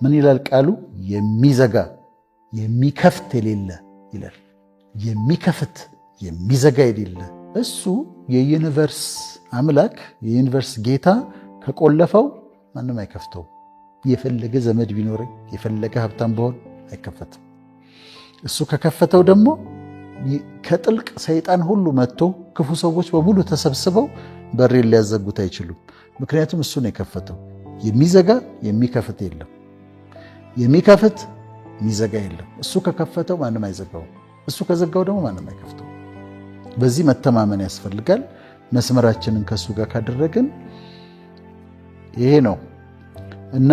ምን ይላል ቃሉ? የሚዘጋ የሚከፍት የሌለ ይላል። የሚከፍት የሚዘጋ የሌለ እሱ የዩኒቨርስ አምላክ የዩኒቨርስ ጌታ ከቆለፈው ማንም አይከፍተው። የፈለገ ዘመድ ቢኖረኝ የፈለገ ሀብታም በሆን አይከፈትም። እሱ ከከፈተው ደግሞ ከጥልቅ ሰይጣን ሁሉ መጥቶ ክፉ ሰዎች በሙሉ ተሰብስበው በሬን ሊያዘጉት አይችሉም። ምክንያቱም እሱ ነው የከፈተው። የሚዘጋ የሚከፍት የለም። የሚከፍት የሚዘጋ የለም። እሱ ከከፈተው ማንም አይዘጋውም። እሱ ከዘጋው ደግሞ ማንም አይከፍተው። በዚህ መተማመን ያስፈልጋል። መስመራችንን ከሱ ጋር ካደረግን ይሄ ነው እና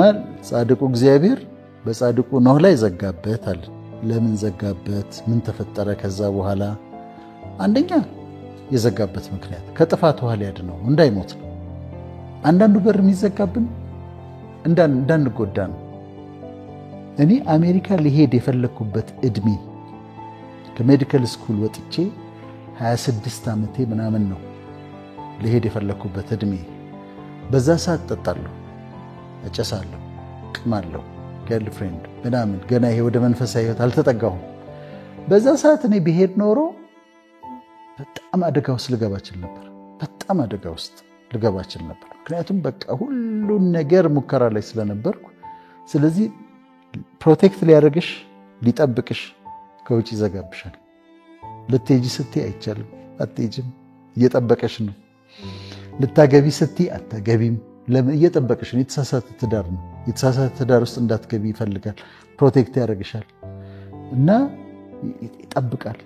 ጻድቁ እግዚአብሔር በጻድቁ ኖህ ላይ ዘጋበት አለ። ለምን ዘጋበት? ምን ተፈጠረ? ከዛ በኋላ አንደኛ የዘጋበት ምክንያት ከጥፋት ውሃ ሊያድነው እንዳይሞት ነው። አንዳንዱ በር የሚዘጋብን እንዳንጎዳ ነው። እኔ አሜሪካ ሊሄድ የፈለኩበት እድሜ ከሜዲካል ስኩል ወጥቼ 26 ዓመቴ ምናምን ነው ሊሄድ የፈለኩበት እድሜ። በዛ ሰዓት ጠጣለሁ፣ እጨሳለሁ፣ ቅማለሁ፣ ገርልፍሬንድ ምናምን ገና ይሄ ወደ መንፈሳዊ ህይወት አልተጠጋሁም። በዛ ሰዓት እኔ ብሄድ ኖሮ በጣም አደጋ ውስጥ ልገባ እችል ነበር። በጣም አደጋ ውስጥ ልገባ እችል ነበር። ምክንያቱም በቃ ሁሉን ነገር ሙከራ ላይ ስለነበርኩ። ስለዚህ ፕሮቴክት ሊያደርግሽ ሊጠብቅሽ ከውጭ ይዘጋብሻል። ልትሄጂ ስትይ አይቻልም፣ አትሄጂም፣ እየጠበቀሽ ነው። ልታገቢ ስትይ አታገቢም፣ ለምን? እየጠበቀሽ ነው። የተሳሳተ ትዳር ነው። የተሳሳተ ትዳር ውስጥ እንዳትገቢ ይፈልጋል። ፕሮቴክት ያደርግሻል እና ይጠብቃል።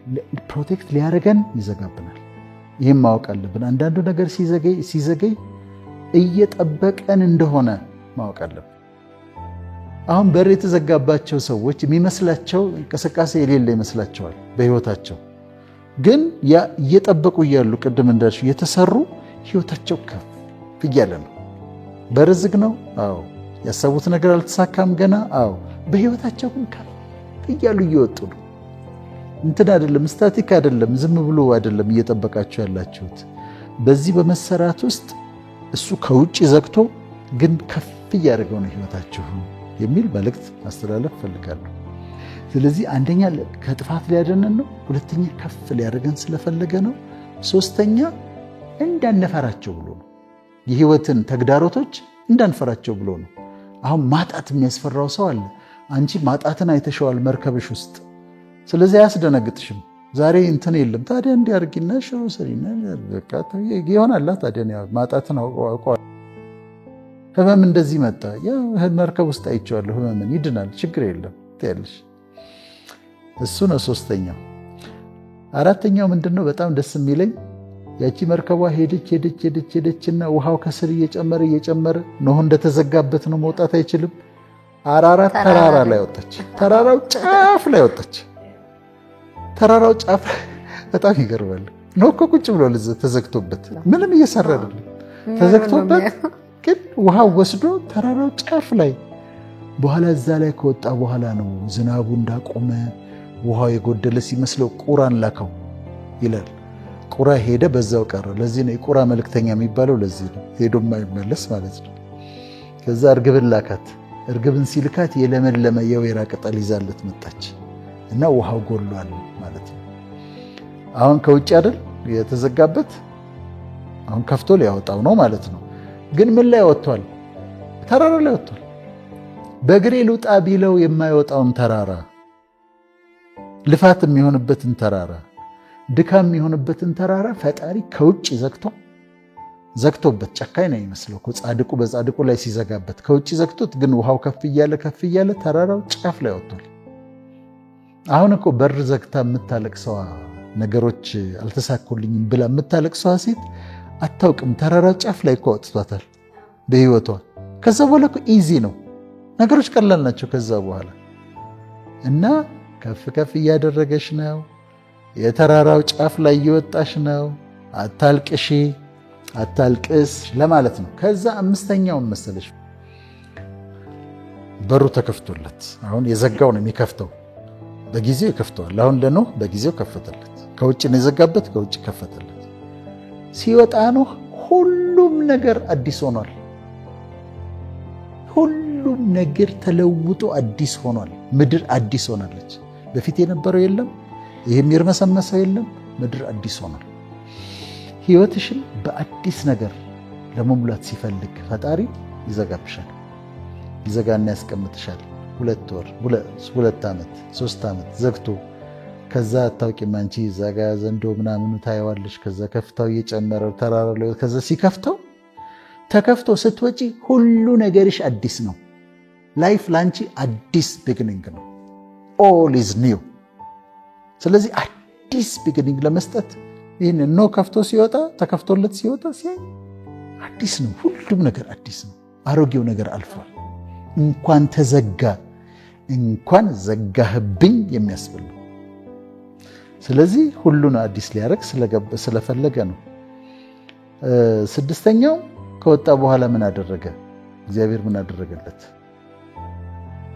ፕሮቴክት ሊያደርገን ይዘጋብናል። ይህም ማወቅ አለብን። አንዳንዱ ነገር ሲዘገይ እየጠበቀን እንደሆነ ማወቅ አለብን። አሁን በር የተዘጋባቸው ሰዎች የሚመስላቸው እንቅስቃሴ የሌለ ይመስላቸዋል በህይወታቸው። ግን ያ እየጠበቁ እያሉ ቅድም እንዳልሽ የተሰሩ ህይወታቸው ከፍ እያለ ነው። በር ዝግ ነው። አዎ። ያሰቡት ነገር አልተሳካም ገና። አዎ። በህይወታቸው ግን ከፍ እያሉ እየወጡ ነው። እንትን አይደለም፣ ስታቲክ አይደለም፣ ዝም ብሎ አይደለም እየጠበቃችሁ ያላችሁት። በዚህ በመሰራት ውስጥ እሱ ከውጭ ዘግቶ ግን ከፍ እያደረገው ነው ህይወታችሁ የሚል መልእክት ማስተላለፍ ፈልጋለሁ። ስለዚህ አንደኛ ከጥፋት ሊያድነን ነው። ሁለተኛ ከፍ ሊያደርገን ስለፈለገ ነው። ሶስተኛ እንዳንፈራቸው ብሎ ነው። የህይወትን ተግዳሮቶች እንዳንፈራቸው ብሎ ነው። አሁን ማጣት የሚያስፈራው ሰው አለ። አንቺ ማጣትን አይተሽዋል መርከብሽ ውስጥ። ስለዚህ አያስደነግጥሽም። ዛሬ እንትን የለም ታዲያ እንዲያርጊና ሽሮ ሰሪና በቃ ይሆናል። ታዲያ ማጣትን አውቀዋል። ህመም እንደዚህ መጣ፣ ያ መርከብ ውስጥ አይቼዋለሁ፣ ህመምን ይድናል፣ ችግር የለም ትያለሽ። እሱ ነው ሶስተኛው። አራተኛው ምንድነው? በጣም ደስ የሚለኝ ያቺ መርከቧ ሄደችና ውሃው ከስር እየጨመረ ኖህ እንደተዘጋበት ነው፣ መውጣት አይችልም። አራራት ተራራ ላይ ወጣች። ተራራው ጫፍ ላይ ወጣች። ተራራው ጫፍ በጣም ይገርማል። ኖህ እኮ ቁጭ ብሎ ተዘግቶበት ምንም እየሰራ አይደለም፣ ተዘግቶበት ግን ውሃው ወስዶ ተራራው ጫፍ ላይ በኋላ እዛ ላይ ከወጣ በኋላ ነው ዝናቡ እንዳቆመ ውሃው የጎደለ ሲመስለው ቁራን ላከው ይላል። ቁራ ሄደ፣ በዛው ቀረ። ለዚህ ነው የቁራ መልእክተኛ የሚባለው። ለዚህ ነው ሄዶ የማይመለስ ማለት ነው። ከዛ እርግብን ላካት። እርግብን ሲልካት የለመለመ የወይራ ቅጠል ይዛለት መጣች እና ውሃው ጎሏል ማለት ነው። አሁን ከውጭ አይደል የተዘጋበት፣ አሁን ከፍቶ ሊያወጣው ነው ማለት ነው። ግን ምን ላይ ወጥቷል? ተራራ ላይ ወጥቷል። በእግሬ ልውጣ ቢለው የማይወጣውን ተራራ፣ ልፋት የሚሆንበትን ተራራ፣ ድካም የሚሆንበትን ተራራ ፈጣሪ ከውጭ ዘግቶበት፣ ጨካኝ ነው የሚመስለው እኮ ጻድቁ በጻድቁ ላይ ሲዘጋበት፣ ከውጭ ዘግቶት ግን ውሃው ከፍ እያለ ተራራው ጫፍ ላይ ወጥቷል። አሁን እኮ በር ዘግታ የምታለቅሰዋ ነገሮች አልተሳኩልኝም ብላ የምታለቅሰዋ ሴት አታውቅም። ተራራው ጫፍ ላይ እኮ ወጥቷታል በህይወቷ። ከዛ በኋላ እኮ ኢዚ ነው፣ ነገሮች ቀላል ናቸው ከዛ በኋላ። እና ከፍ እያደረገሽ ነው፣ የተራራው ጫፍ ላይ እየወጣሽ ነው። አታልቅሺ፣ አታልቅስ ለማለት ነው። ከዛ አምስተኛውን መሰለሽ በሩ ተከፍቶለት፣ አሁን የዘጋው ነው የሚከፍተው፣ በጊዜው ይከፍተዋል። አሁን ለኖህ በጊዜው ከፈተለት። ከውጭ ነው የዘጋበት፣ ከውጭ ከፈተለት። ሲወጣ ኖህ ሁሉም ነገር አዲስ ሆኗል። ሁሉም ነገር ተለውጦ አዲስ ሆኗል። ምድር አዲስ ሆናለች። በፊት የነበረው የለም፣ ይሄም የሚርመሰመሰው የለም። ምድር አዲስ ሆኗል። ህይወትሽን በአዲስ ነገር ለመሙላት ሲፈልግ ፈጣሪ ይዘጋብሻል። ይዘጋና ያስቀምጥሻል። 2 ወር 2 ዓመት 3 ዓመት ዘግቶ ከዛ አታውቂም አንቺ ዘጋ ዘንዶ ምናምኑ ታየዋለሽ። ከዛ ከፍታው እየጨመረ ተራራ ላይ ከዛ ሲከፍተው ተከፍቶ ስትወጪ ሁሉ ነገርሽ አዲስ ነው። ላይፍ ላንቺ አዲስ ቢግኒንግ ነው። ኦል ኢዝ ኒው። ስለዚህ አዲስ ቢግኒንግ ለመስጠት ይህን ነው ከፍቶ ሲወጣ ተከፍቶለት ሲወጣ ሲያይ አዲስ ነው። ሁሉም ነገር አዲስ ነው። አሮጌው ነገር አልፏል። እንኳን ተዘጋ እንኳን ዘጋህብኝ የሚያስብል ነው። ስለዚህ ሁሉን አዲስ ሊያረግ ስለፈለገ ነው። 6ኛው ከወጣ በኋላ ምን አደረገ? እግዚአብሔር ምን አደረገለት?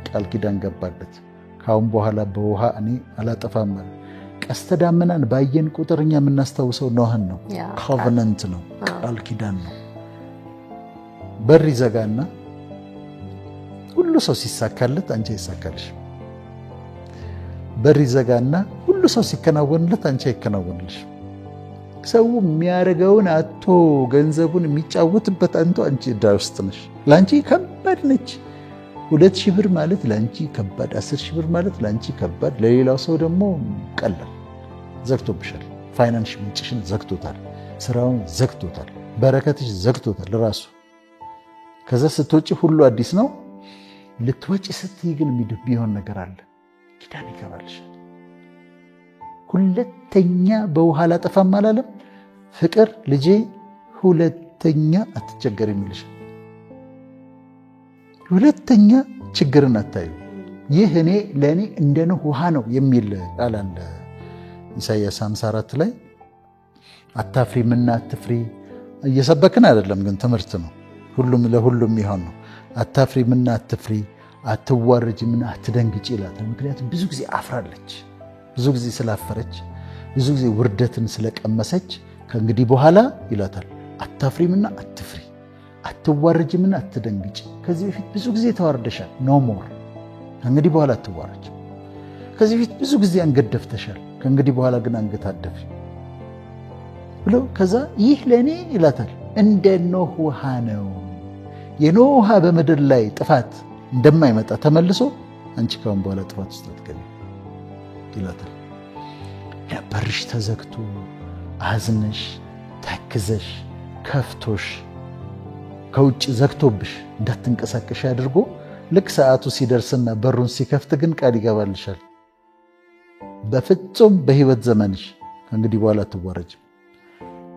ቃል ኪዳን ገባለት። ካሁን በኋላ በውሃ እኔ አላጠፋም ማለት። ቀስተ ደመናን ባየን ቁጥር እኛ የምናስታውሰው ኖህን ነው። ኮቨናንት ነው፣ ቃል ኪዳን ነው። በር ይዘጋና ሁሉ ሰው ሲሳካለት አንቺ አይሳካልሽ። በር ይዘጋና ሁሉ ሰው ሲከናወንለት አንቺ አይከናወንልሽ። ሰው የሚያረጋውን አጥቶ ገንዘቡን የሚጫወትበት አንቺ ዕዳ ውስጥ ነሽ። ላንቺ ከባድ ነች። 2000 ብር ማለት ላንቺ ከባድ፣ 10000 ብር ማለት ላንቺ ከባድ፣ ለሌላው ሰው ደግሞ ቀላል። ዘግቶብሻል። ፋይናንስ ምንጭሽን ዘግቶታል። ስራውን ዘግቶታል። በረከትሽ ዘግቶታል ራሱ። ከዛ ስትወጪ ሁሉ አዲስ ነው። ልትወጪ ስትይ ግን የሚሆን ነገር አለ። ኪዳን ይገባልሻል። ሁለተኛ በውሃ አላጠፋም አላለም። ፍቅር ልጄ ሁለተኛ አትቸገር የሚልሻል። ሁለተኛ ችግርን አታዩ። ይህ እኔ ለእኔ እንደ ኖህ ውሃ ነው የሚል ቃል አለ ኢሳይያስ 54 ላይ። አታፍሪምና አትፍሪ። እየሰበክን አይደለም ግን ትምህርት ነው። ለሁሉም ይሆን ነው። አታፍሪምና አትፍሪ፣ አትዋረጂምና አትደንግጪ ይላታል። ምክንያቱም ብዙ ጊዜ አፍራለች። ብዙ ጊዜ ስላፈረች፣ ብዙ ጊዜ ውርደትን ስለቀመሰች ከእንግዲህ በኋላ ይላታል አታፍሪምና አትፍሪ፣ አትዋረጂምና አትደንግጪ። ከዚህ በፊት ብዙ ጊዜ ተዋርደሻል፣ ኖ ሞር። ከእንግዲህ በኋላ አትዋረጂ። ከዚህ በፊት ብዙ ጊዜ አንገት ደፍተሻል፣ ከእንግዲህ በኋላ ግን አንገት አትደፊ ብሎ ከዛ ይህ ለእኔ ይላታል እንደ ኖህ ውሃ ነው። የኖህ ውሃ በምድር ላይ ጥፋት እንደማይመጣ ተመልሶ አንቺ ካሁን በኋላ ጥፋት ውስጥ አትገቢ ይላታል። በርሽ ተዘግቶ አዝነሽ ተክዘሽ ከፍቶሽ ከውጭ ዘግቶብሽ እንዳትንቀሳቀሽ አድርጎ ልክ ሰዓቱ ሲደርስና በሩን ሲከፍት ግን ቃል ይገባልሻል። በፍጹም በህይወት ዘመንሽ ከእንግዲህ በኋላ አትዋረጅም፣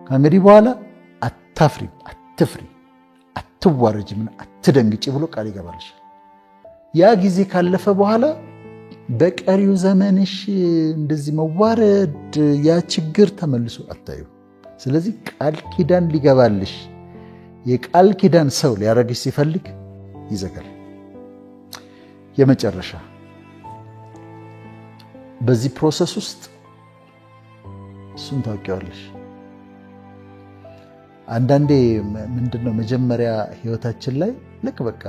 ከእንግዲህ በኋላ አታፍሪ፣ አትፍሪ፣ አትዋረጅም፣ አትደንግጪ ብሎ ቃል ይገባልሻል። ያ ጊዜ ካለፈ በኋላ በቀሪው ዘመንሽ እንደዚህ መዋረድ፣ ያ ችግር ተመልሶ አታዩ። ስለዚህ ቃል ኪዳን ሊገባልሽ የቃል ኪዳን ሰው ሊያረግሽ ሲፈልግ ይዘጋል። የመጨረሻ በዚህ ፕሮሰስ ውስጥ እሱን ታውቂዋለሽ። አንዳንዴ ምንድነው መጀመሪያ ህይወታችን ላይ ልክ በቃ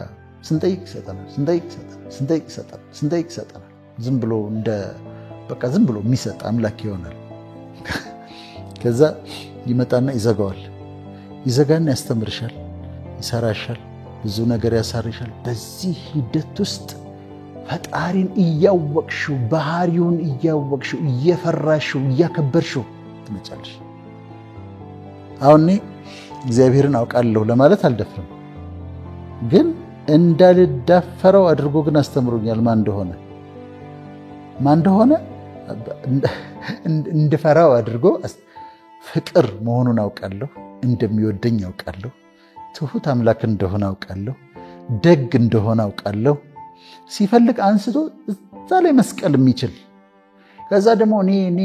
ስንጠይቅ ይሰጠናል፣ ስንጠይቅ ይሰጠናል። ዝም ብሎ ዝም ብሎ የሚሰጥ አምላክ ይሆናል። ከዛ ይመጣና ይዘጋዋል። ይዘጋና ያስተምርሻል፣ ይሰራሻል፣ ብዙ ነገር ያሳርሻል። በዚህ ሂደት ውስጥ ፈጣሪን እያወቅሽው፣ ባህሪውን እያወቅሽው፣ እየፈራሽው፣ እያከበርሽው ትመጫለሽ። አሁን እግዚአብሔርን አውቃለሁ ለማለት አልደፍርም፣ ግን እንዳልዳፈረው አድርጎ ግን አስተምሮኛል። ማን እንደሆነ እንድፈራው አድርጎ ፍቅር መሆኑን አውቃለሁ፣ እንደሚወደኝ አውቃለሁ፣ ትሁት አምላክ እንደሆነ አውቃለሁ፣ ደግ እንደሆነ አውቃለሁ። ሲፈልግ አንስቶ እዛ ላይ መስቀል የሚችል ከዛ ደግሞ እኔ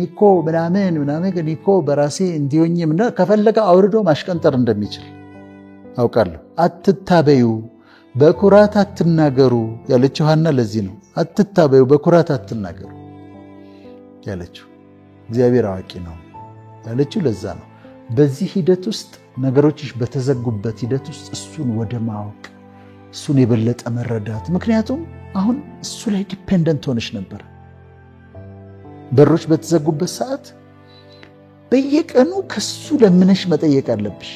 እኮ ምናምን እኔ እኮ በራሴ እንዲሆኝ ከፈለገ አውርዶ ማሽቀንጠር እንደሚችል አውቃለሁ። አትታበዩ፣ በኩራት አትናገሩ ያለችው ሐና ለዚህ ነው። አትታበዩ፣ በኩራት አትናገሩ ያለችው። እግዚአብሔር አዋቂ ነው ያለችው ለዛ ነው። በዚህ ሂደት ውስጥ ነገሮችሽ በተዘጉበት ሂደት ውስጥ እሱን ወደ ማወቅ እሱን የበለጠ መረዳት። ምክንያቱም አሁን እሱ ላይ ዲፔንደንት ሆነሽ ነበር። በሮች በተዘጉበት ሰዓት በየቀኑ ከሱ ለምነሽ መጠየቅ አለብሽ።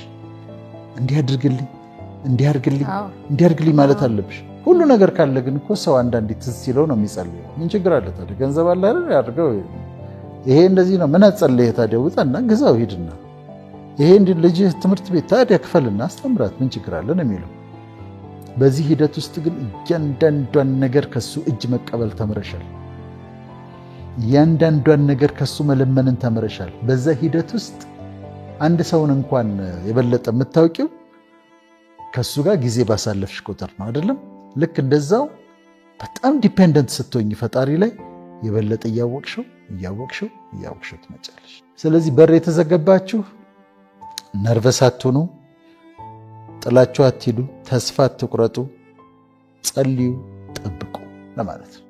እንዲያርግልኝ ማለት አለብሽ። ሁሉ ነገር ካለ ግን እኮ ሰው አንዳንዴ ትዝ ሲለው ነው የሚጸልየው። ምን ችግር አለ ታዲያ? ገንዘብ አለ አይደል? ያድርገው። ይሄ እንደዚህ ነው። ምን አጸለየ ታዲያ? ውጣና ግዛው ሂድና። ይሄ ልጅ ትምህርት ቤት ታዲያ ክፈልና አስተምራት። ምን ችግር አለ ነው የሚለው። በዚህ ሂደት ውስጥ ግን እያንዳንዷን ነገር ከሱ እጅ መቀበል ተምረሻል። እያንዳንዷን ነገር ከሱ መለመንን ተምረሻል። በዛ ሂደት ውስጥ አንድ ሰውን እንኳን የበለጠ የምታውቂው ከሱ ጋር ጊዜ ባሳለፍሽ ቁጥር ነው አይደለም? ልክ እንደዛው በጣም ዲፔንደንት ስትሆኝ ፈጣሪ ላይ የበለጠ እያወቅሽው ትመጫለሽ። ስለዚህ በር የተዘገባችሁ ነርቨስ አትሁኑ፣ ጥላችሁ አትሂዱ፣ ተስፋ አትቁረጡ፣ ጸልዩ፣ ጠብቁ ለማለት ነው።